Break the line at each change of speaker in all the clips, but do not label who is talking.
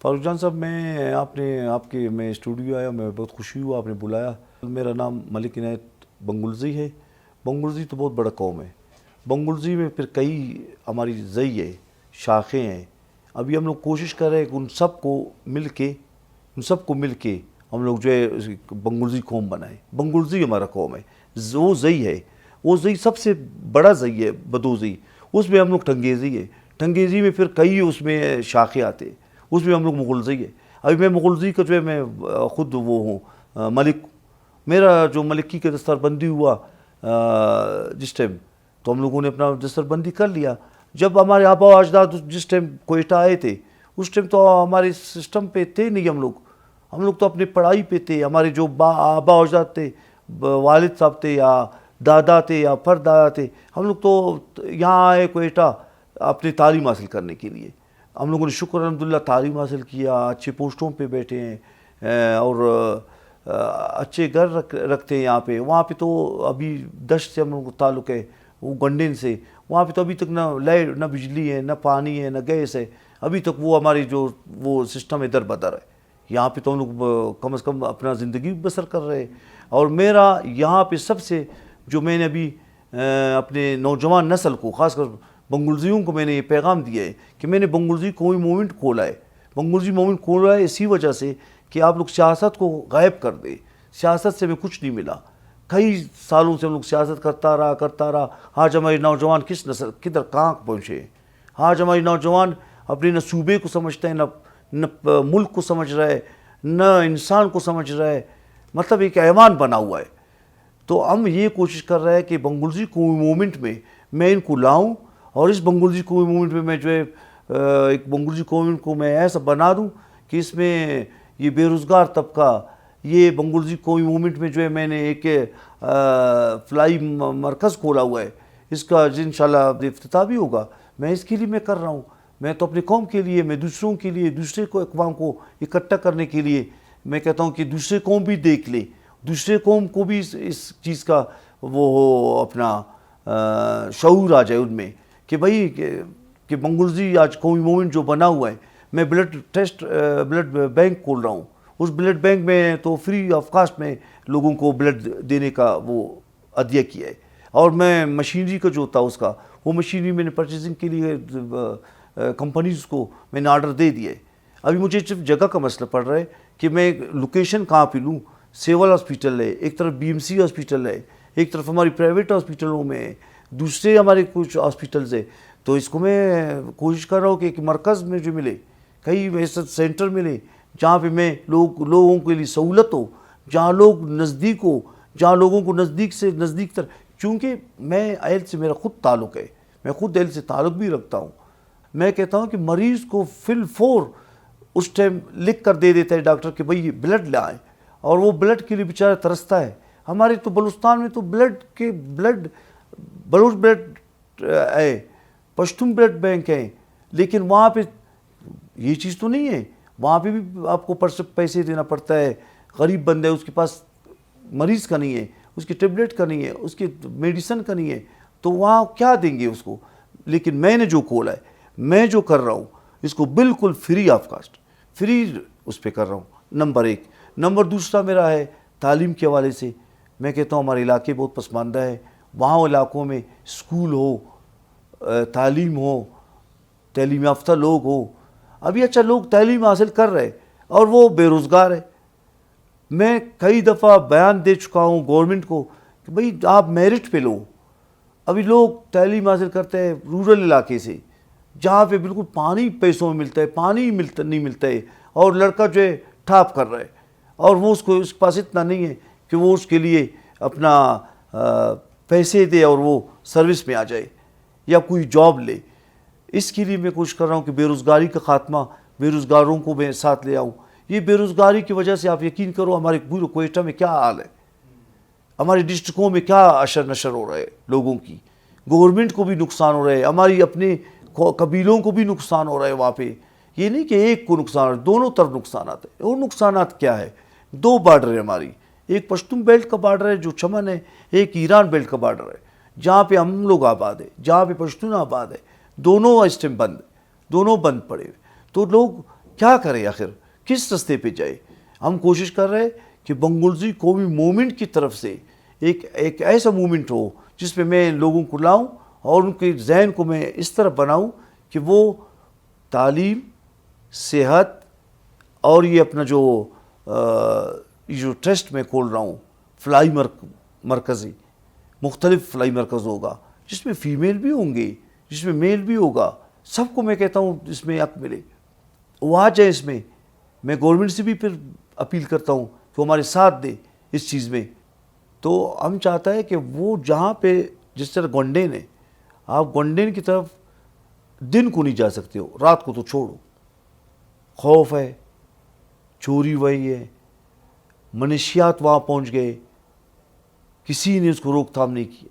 فاروق جان صاحب، میں اسٹوڈیو آیا، میں بہت خوشی ہوا، آپ نے بلایا۔ میرا نام ملک عنایت بنگلزی ہے۔ بنگلزی تو بہت بڑا قوم ہے۔ بنگلزی میں پھر کئی ہماری زئی ہے، شاخیں ہیں۔ ابھی ہم لوگ کوشش کر رہے ہیں کہ ان سب کو مل کے ہم لوگ جو ہے بنگلزی قوم بنائیں۔ بنگلزی ہمارا قوم ہے، وہ زئی ہے، وہ زئی سب سے بڑا زئی ہے، بدوزی۔ اس میں ہم لوگ ٹنگیزی ہے، ٹنگیزی میں پھر کئی اس میں شاخیں آتے ہیں، اس میں ہم لوگ مغلزی ہے۔ ابھی میں مغلزی کا جو ہے میں خود وہ ہوں ملک۔ میرا جو ملکی کا دستار بندی ہوا جس ٹائم، تو ہم لوگوں نے اپنا دستار بندی کر لیا۔ جب ہمارے آبا و اجداد جس ٹائم کوئٹہ آئے تھے، اس ٹائم تو ہمارے سسٹم پہ تھے نہیں ہم لوگ تو اپنی پڑھائی پہ تھے۔ ہمارے جو آبا و اجداد تھے، والد صاحب تھے یا دادا تھے یا پردادا تھے، ہم لوگ تو یہاں آئے کوئٹہ اپنی تعلیم حاصل کرنے کے لیے۔ ہم لوگوں نے شکر الحمدللہ تعلیم حاصل کیا، اچھے پوسٹوں پہ بیٹھے ہیں اور اچھے گھر رکھتے ہیں یہاں پہ۔ وہاں پہ تو ابھی دشت سے ہم لوگوں کو تعلق ہے، وہ گنڈین سے۔ وہاں پہ تو ابھی تک نہ لائٹ، نہ بجلی ہے، نہ پانی ہے، نہ گیس ہے۔ ابھی تک وہ ہماری جو وہ سسٹم ہے در بدر ہے۔ یہاں پہ تو ہم لوگ کم از کم اپنا زندگی بسر کر رہے ہیں۔ اور میرا یہاں پہ سب سے جو میں نے ابھی اپنے نوجوان نسل کو، خاص کر بنگلزیوں کو میں نے یہ پیغام دیا ہے کہ میں نے بنگلزی قومی موومنٹ کھولا ہے۔ بنگلزی موومنٹ کھولا ہے اسی وجہ سے کہ آپ لوگ سیاست کو غائب کر دیں۔ سیاست سے ہمیں کچھ نہیں ملا، کئی سالوں سے ہم لوگ سیاست کرتا رہا۔ آج ہمارے نوجوان کس نسل کدھر کہاں پہنچے ہیں؟ آج ہمارے نوجوان اپنے نہ صوبے کو سمجھتے ہیں، نہ ملک کو سمجھ رہا ہے، نہ انسان کو سمجھ رہا ہے، مطلب ایک ایوان بنا ہوا ہے۔ تو ہم یہ کوشش کر رہے ہیں کہ بنگلزی قومی موومنٹ میں ان کو لاؤں، اور اس بنگلزی قومی موومنٹ میں جو ہے ایک بنگلزی قومی کو میں ایسا بنا دوں کہ اس میں یہ بے روزگار طبقہ، یہ بنگلزی قومی موومنٹ میں جو ہے میں نے ایک فلائی مرکز کھولا ہوا ہے، اس کا انشاءاللہ افتتاح بھی ہوگا۔ میں اس کے لیے میں کر رہا ہوں، میں تو اپنے قوم کے لیے، میں دوسروں کے لیے، دوسرے کو اقوام کو اکٹھا کرنے کے لیے میں کہتا ہوں کہ دوسرے قوم بھی دیکھ لے، دوسرے قوم کو بھی اس چیز کا وہ ہو، اپنا شعور آ جائے ان میں کہ بھائی کہ بنگلزی آج قومی موومنٹ جو بنا ہوا ہے۔ میں بلڈ بینک کھول رہا ہوں۔ اس بلڈ بینک میں تو فری آف کاسٹ میں لوگوں کو بلڈ دینے کا وہ عطیہ کیا ہے، اور میں مشینری کا جو ہوتا اس کا وہ مشینری میں نے پرچیزنگ کے لیے کمپنیز کو میں نے آرڈر دے دیا ہے۔ ابھی مجھے صرف جگہ کا مسئلہ پڑ رہا ہے کہ میں لوکیشن کہاں پہ لوں۔ سیول ہاسپیٹل ہے ایک طرف، بی ایم سی ہاسپیٹل ہے ایک طرف، ہماری پرائیویٹ ہاسپیٹلوں میں دوسرے ہمارے کچھ ہاسپیٹلز ہیں۔ تو اس کو میں کوشش کر رہا ہوں کہ ایک مرکز میں جو ملے، کئی ایسا سینٹر ملے جہاں پہ میں لوگوں کے لیے سہولت ہو، جہاں لوگ نزدیک ہو، جہاں لوگوں کو نزدیک سے نزدیک تر، چونکہ میں ایل سے میرا خود تعلق ہے، میں خود ایل سے تعلق بھی رکھتا ہوں۔ میں کہتا ہوں کہ مریض کو فی الفور اس ٹائم لکھ کر دے دیتا ہے ڈاکٹر کہ بھئی یہ بلڈ لائیں، اور وہ بلڈ کے لیے بیچارہ ترستا ہے۔ ہمارے تو بلوچستان میں تو بلوچ بلڈ ہے، پشتون بلڈ بینک ہے، لیکن وہاں پہ یہ چیز تو نہیں ہے۔ وہاں پہ بھی آپ کو پیسے دینا پڑتا ہے، غریب بندہ ہے، اس کے پاس مریض کا نہیں ہے، اس کی ٹیبلیٹ کا نہیں ہے، اس کی میڈیسن کا نہیں ہے، تو وہاں کیا دیں گے اس کو؟ لیکن میں نے جو کھولا ہے، میں جو کر رہا ہوں، اس کو بالکل فری آف کاسٹ، فری اس پہ کر رہا ہوں، نمبر ایک۔ نمبر دوسرا میرا ہے تعلیم کے حوالے سے۔ میں کہتا ہوں ہمارے علاقے بہت پسماندہ ہے، وہاں علاقوں میں اسکول ہو، تعلیم ہو، تعلیم یافتہ لوگ ہو۔ ابھی اچھا لوگ تعلیم حاصل کر رہے اور وہ بے روزگار ہے۔ میں کئی دفعہ بیان دے چکا ہوں گورنمنٹ کو کہ بھئی آپ میرٹ پہ لو۔ ابھی لوگ تعلیم حاصل کرتے ہیں رورل علاقے سے، جہاں پہ بالکل پانی پیسوں میں ملتا ہے، پانی نہیں ملتا ہے، اور لڑکا جو ہے ٹھاپ کر رہا ہے، اور وہ اس کے پاس اتنا نہیں ہے کہ وہ اس کے لیے اپنا پیسے دے اور وہ سروس میں آ جائے یا کوئی جاب لے۔ اس کے لیے میں کوشش کر رہا ہوں کہ بے روزگاری کا خاتمہ، بے روزگاروں کو میں ساتھ لے آؤں۔ یہ بے روزگاری کی وجہ سے آپ یقین کرو ہمارے پورے کوئٹہ میں کیا حال ہے، ہمارے ڈسٹرکوں میں کیا اشر نشر ہو رہا ہے لوگوں کی، گورنمنٹ کو بھی نقصان ہو رہا ہے، ہماری اپنے قبیلوں کو بھی نقصان ہو رہا ہے وہاں پہ۔ یہ نہیں کہ ایک کو نقصان ہو رہا ہے، دونوں طرف نقصانات ہیں۔ وہ نقصانات کیا ہے؟ دو بارڈر ہے ہماری، ایک پشتون بیلٹ کا بارڈر ہے جو چمن ہے، ایک ایران بیلٹ کا بارڈر ہے جہاں پہ ہم لوگ آباد ہیں، جہاں پہ پشتون آباد ہے۔ دونوں اس ٹائم بند، دونوں بند پڑے ہوئے۔ تو لوگ کیا کرے آخر, کس رستے پہ جائے. ہم کوشش کر رہے کہ بنگلزی قومی موومنٹ کی طرف سے ایک ایسا موومنٹ ہو جس میں میں لوگوں کو لاؤں اور ان کے ذہن کو میں اس طرح بناؤں کہ وہ تعلیم, صحت اور یہ اپنا جو ٹرسٹ میں کھول رہا ہوں فلائی مرکزی, مختلف فلائی مرکز ہوگا جس میں فیمیل بھی ہوں گے, جس میں میل بھی ہوگا, سب کو میں کہتا ہوں اس میں حق ملے, وہ آ جائے اس میں. میں گورنمنٹ سے بھی پھر اپیل کرتا ہوں کہ وہ ہمارے ساتھ دے اس چیز میں. تو ہم چاہتا ہے کہ وہ جہاں پہ جس طرح گونڈین ہے, آپ گونڈین کی طرف دن کو نہیں جا سکتے ہو, رات کو تو چھوڑو. خوف ہے, چوری وہی ہے, منشیات وہاں پہنچ گئے, کسی نے اس کو روک تھام نہیں کی.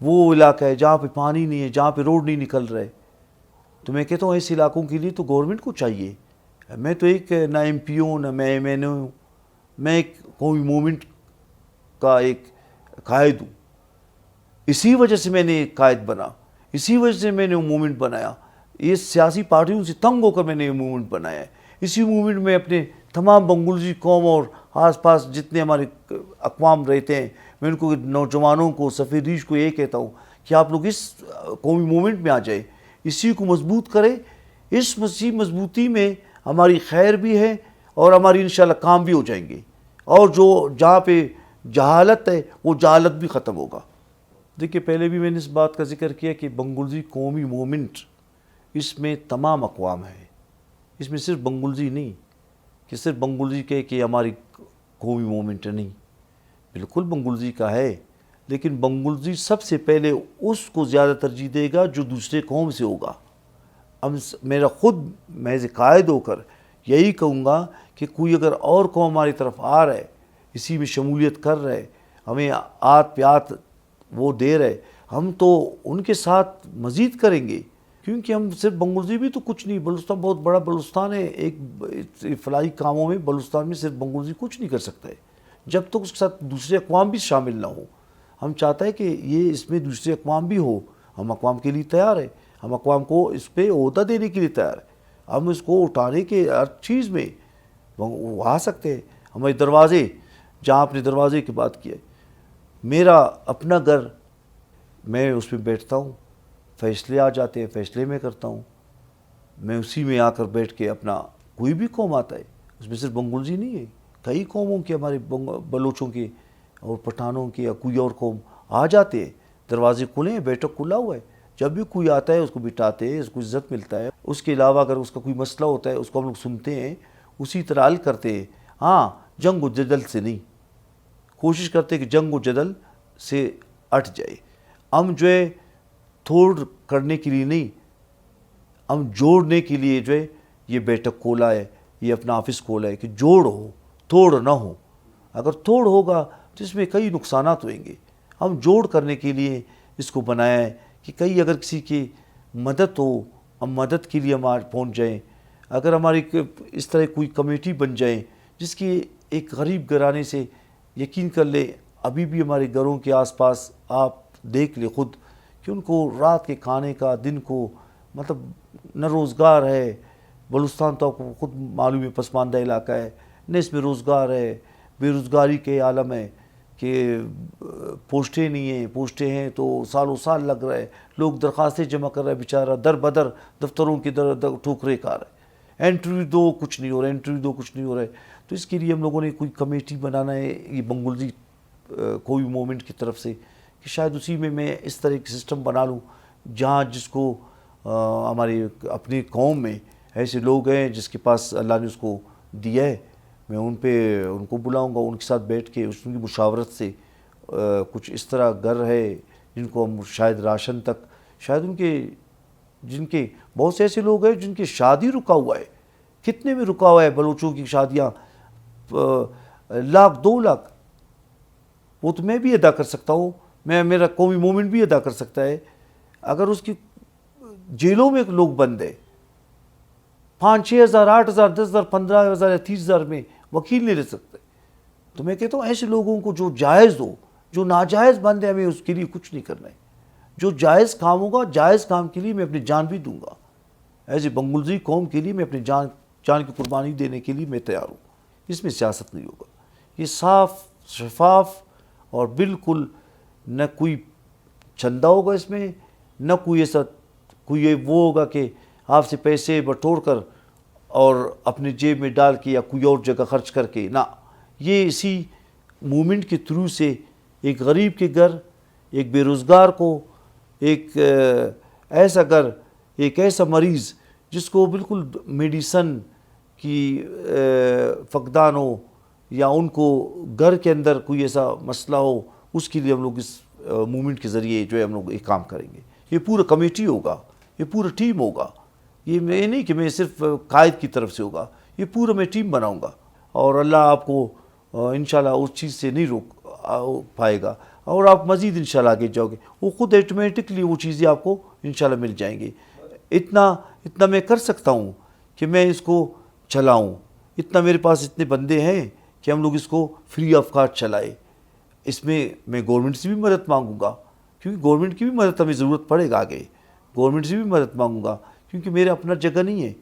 وہ علاقہ ہے جہاں پہ پانی نہیں ہے, جہاں پہ روڈ نہیں نکل رہے. تو میں کہتا ہوں ایسے علاقوں کے لیے تو گورنمنٹ کو چاہیے. میں تو ایک نہ ایم پی ہوں نہ میں ایم این اے ہوں, میں ایک قومی موومنٹ کا ایک قائد ہوں. اسی وجہ سے میں نے ایک قائد بنا, اسی وجہ سے میں نے موومنٹ بنایا. یہ سیاسی پارٹیوں سے تنگ ہو کر میں نے یہ موومنٹ بنایا ہے. اسی موومنٹ میں اپنے تمام بنگلزی قوم اور آس پاس جتنے ہمارے اقوام رہتے ہیں, میں ان کو نوجوانوں کو سفید ریش کو یہ کہتا ہوں کہ آپ لوگ اس قومی موومنٹ میں آ جائیں, اسی کو مضبوط کریں. اس مضبوطی میں ہماری خیر بھی ہے اور ہماری انشاءاللہ کام بھی ہو جائیں گے, اور جہاں پہ جہالت ہے وہ جہالت بھی ختم ہوگا. دیکھیے پہلے بھی میں نے اس بات کا ذکر کیا کہ بنگلزی قومی موومنٹ اس میں تمام اقوام ہیں, اس میں صرف بنگلزی نہیں کہ صرف بنگلزی کہے کہ ہماری قومی موومنٹ نہیں. بالکل بنگلزی کا ہے, لیکن بنگلزی سب سے پہلے اس کو زیادہ ترجیح دے گا جو دوسرے قوم سے ہوگا. میرا خود محض قائد ہو کر یہی کہوں گا کہ کوئی اگر اور قوم ہماری طرف آ رہا ہے, اسی میں شمولیت کر رہے, ہمیں آت پیات وہ دے رہے, ہم تو ان کے ساتھ مزید کریں گے. کیونکہ ہم صرف بنگلزی بھی تو کچھ نہیں, بلوچستان بہت بڑا بلوچستان ہے. ایک فلاحی کاموں میں بلوچستان میں صرف بنگلزی کچھ نہیں کر سکتا ہے جب تک اس کے ساتھ دوسرے اقوام بھی شامل نہ ہو. ہم چاہتا ہے کہ یہ اس میں دوسرے اقوام بھی ہو. ہم اقوام کے لیے تیار ہیں, ہم اقوام کو اس پہ عہدہ دینے کے لیے تیار ہیں, ہم اس کو اٹھانے کے ہر چیز میں وہ آ سکتے ہیں. ہمارے دروازے, جہاں اپنے دروازے کی بات کی ہے, میرا اپنا گھر, میں اس میں بیٹھتا ہوں, فیصلے آ جاتے ہیں, فیصلے میں کرتا ہوں. میں اسی میں آ کر بیٹھ کے اپنا, کوئی بھی قوم آتا ہے, اس میں صرف بنگلزی نہیں ہے, کئی قوموں کے, ہمارے بلوچوں کے اور پٹھانوں کے یا کوئی اور قوم آ جاتے ہیں. دروازے کھلے ہیں, بیٹھک کھلا ہوا ہے, جب بھی کوئی آتا ہے اس کو بٹھاتے ہیں, اس کو عزت ملتا ہے. اس کے علاوہ اگر اس کا کوئی مسئلہ ہوتا ہے اس کو ہم لوگ سنتے ہیں, اسی طرح حل کرتے ہیں. ہاں, جنگ و جدل سے نہیں, کوشش کرتے ہیں کہ جنگ و جدل سے ہٹ جائے. ہم جو ہے توڑ کرنے کے لیے نہیں, ہم جوڑنے کے لیے جو ہے یہ بیٹھک کھولا ہے, یہ اپنا آفس کھولا ہے کہ جوڑ ہو, توڑ نہ ہو. اگر توڑ ہوگا تو اس میں کئی نقصانات ہوئیں گے. ہم جوڑ کرنے کے لیے اس کو بنایا ہے کہ کئی اگر کسی کی مدد ہو, ہم مدد کے لیے ہم آج پہنچ جائیں. اگر ہماری اس طرح کوئی کمیٹی بن جائیں جس کی ایک غریب گھرانے سے, یقین کر لیں ابھی بھی ہمارے گھروں کے آس پاس آپ دیکھ لیں خود کہ ان کو رات کے کھانے کا, دن کو مطلب نہ روزگار ہے. بلوچستان تو آپ کو خود معلوم ہے پسماندہ علاقہ ہے, نہ اس میں روزگار ہے, بے روزگاری کے عالم ہے کہ پوسٹیں نہیں ہیں, پوسٹیں ہیں تو سالوں سال لگ رہے, لوگ درخواستیں جمع کر رہے, بیچارہ در بدر دفتروں کے در ٹھوکرے کھا رہے, انٹرویو دو کچھ نہیں ہو رہا, انٹرویو دو کچھ نہیں ہو رہا ہے. تو اس کے لیے ہم لوگوں نے کوئی کمیٹی بنانا ہے یہ بنگلزی کوئی موومنٹ کی طرف سے, کہ شاید اسی میں اس طرح ایک سسٹم بنا لوں جہاں جس کو ہماری اپنی قوم میں ایسے لوگ ہیں جس کے پاس اللہ نے اس کو دیا ہے, میں ان کو بلاؤں گا, ان کے ساتھ بیٹھ کے اس کی مشاورت سے کچھ اس طرح گھر ہے جن کو ہم شاید راشن تک, شاید جن کے بہت سے ایسے لوگ ہیں جن کی شادی رکا ہوا ہے, کتنے میں رکا ہوا ہے بلوچوں کی شادیاں, 1,00,000 2 لاکھ, وہ تو میں بھی ادا کر سکتا ہوں, میرا قومی موومنٹ بھی ادا کر سکتا ہے. اگر اس کی جیلوں میں لوگ بند ہیں, 5,000 6,000 8,000 10,000 15,000 یا 30,000 میں وکیل نہیں رہ سکتے. تو میں کہتا ہوں ایسے لوگوں کو جو جائز ہو, جو ناجائز بند ہے ہمیں اس کے لیے کچھ نہیں کرنا ہے. جو جائز کام ہوگا, جائز کام کے لیے میں اپنی جان بھی دوں گا. ایسے بنگلزی قوم کے لیے میں اپنی جان جان کی قربانی دینے کے لیے میں تیار ہوں. اس میں سیاست نہیں ہوگا. یہ صاف شفاف اور بالکل نہ کوئی چندہ ہوگا اس میں، نہ کوئی ایسا کوئی وہ ہوگا کہ آپ سے پیسے بٹور کر اور اپنے جیب میں ڈال کے یا کوئی اور جگہ خرچ کر کے. نہ، یہ اسی موومنٹ کے تھرو سے ایک غریب کے گھر، ایک بے روزگار کو، ایک ایسا گھر، ایک ایسا مریض جس کو بالکل میڈیسن کی فقدان ہو یا ان کو گھر کے اندر کوئی ایسا مسئلہ ہو، اس کے لیے ہم لوگ اس موومنٹ کے ذریعے جو ہے ہم لوگ ایک کام کریں گے. یہ پورا کمیٹی ہوگا، یہ پورا ٹیم ہوگا. یہ میں نہیں کہ میں صرف قائد کی طرف سے ہوگا، یہ پورا میں ٹیم بناؤں گا. اور اللہ آپ کو انشاءاللہ اس چیز سے نہیں روک پائے گا، اور آپ مزید انشاءاللہ آگے جاؤ گے. وہ خود ایٹومیٹکلی وہ چیزیں آپ کو انشاءاللہ مل جائیں گی. اتنا میں کر سکتا ہوں کہ میں اس کو چلاؤں. اتنا میرے پاس اتنے بندے ہیں کہ ہم لوگ اس کو فری آف کاسٹ چلائے. اس میں گورنمنٹ سے بھی مدد مانگوں گا، کیونکہ گورنمنٹ کی بھی مدد ہمیں ضرورت پڑے گا. آگے گورنمنٹ سے بھی مدد مانگوں گا، کیونکہ میرے اپنا جگہ نہیں ہے.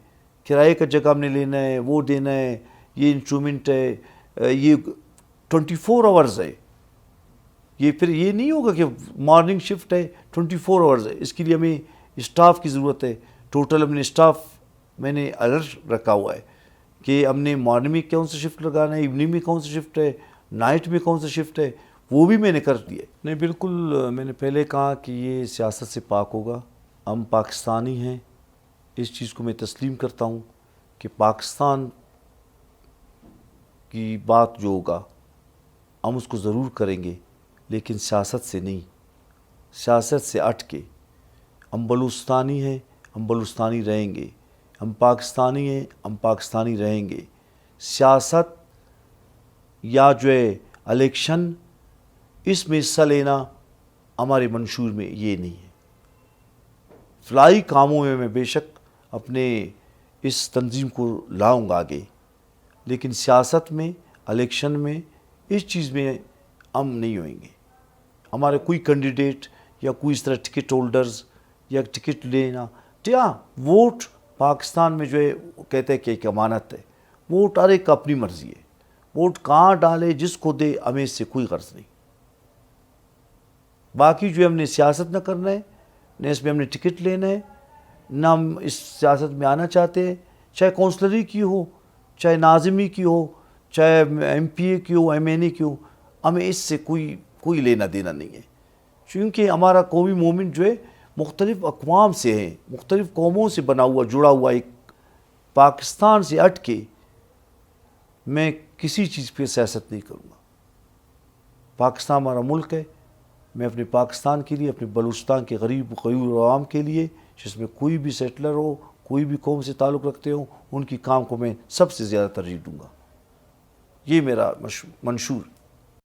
کرائے کا جگہ ہم نے لینا ہے، وہ دینا ہے، یہ انسٹرومنٹ ہے، یہ 24 آورز ہے. یہ پھر یہ نہیں ہوگا کہ مارننگ شفٹ ہے 24 آورز ہے. اس کے لیے ہمیں اسٹاف کی ضرورت ہے. ٹوٹل ہم نے اسٹاف میں نے الرٹ رکھا ہوا ہے کہ ہم نے مارننگ میں کون سا شفٹ لگانا ہے، ایوننگ میں کون سا شفٹ ہے، نائٹ میں کون سا شفٹ ہے، وہ بھی میں نے کر دیا. نہیں، بالکل میں نے پہلے کہا کہ یہ سیاست سے پاک ہوگا. ہم پاکستانی ہیں، اس چیز کو میں تسلیم کرتا ہوں کہ پاکستان کی بات جو ہوگا ہم اس کو ضرور کریں گے، لیکن سیاست سے نہیں، سیاست سے ہٹ کے. ہم بلوچستانی ہیں، ہم بلوچستانی رہیں گے. ہم پاکستانی ہیں، ہم پاکستانی رہیں گے. سیاست یا جو ہے الیکشن، اس میں حصہ لینا ہمارے منشور میں یہ نہیں ہے. فلاحی کاموں میں بے شک اپنے اس تنظیم کو لاؤں گا آگے، لیکن سیاست میں، الیکشن میں، اس چیز میں ہم نہیں ہوئیں گے. ہمارے کوئی کینڈیڈیٹ یا کوئی اس طرح ٹکٹ ہولڈرز یا ٹکٹ لینا، ووٹ پاکستان میں جو ہے کہتے ہیں کہ ایک امانت ہے. ووٹ ہر ایک کا اپنی مرضی ہے. ووٹ کہاں ڈالے، جس کو دے، ہمیں اس سے کوئی غرض نہیں. باقی جو ہم نے سیاست نہ کرنا ہے، نہ اس میں ہم نے ٹکٹ لینا ہے، نہ ہم اس سیاست میں آنا چاہتے ہیں. چاہے کونسلری کی ہو، چاہے ناظمی کی ہو، چاہے ایم پی اے کی ہو، ایم این اے کی ہو، ہمیں اس سے کوئی لینا دینا نہیں ہے. کیونکہ ہمارا قومی موومنٹ جو ہے مختلف اقوام سے ہے، مختلف قوموں سے بنا ہوا، جڑا ہوا. ایک پاکستان سے ہٹ کے میں کسی چیز پہ سیاست نہیں کروں گا. پاکستان ہمارا ملک ہے. میں اپنے پاکستان کے لیے، اپنے بلوچستان کے غریب عوام کے لیے، جس میں کوئی بھی سیٹلر ہو، کوئی بھی قوم سے تعلق رکھتے ہوں، ان کی کام کو میں سب سے زیادہ ترجیح دوں گا. یہ میرا منشور.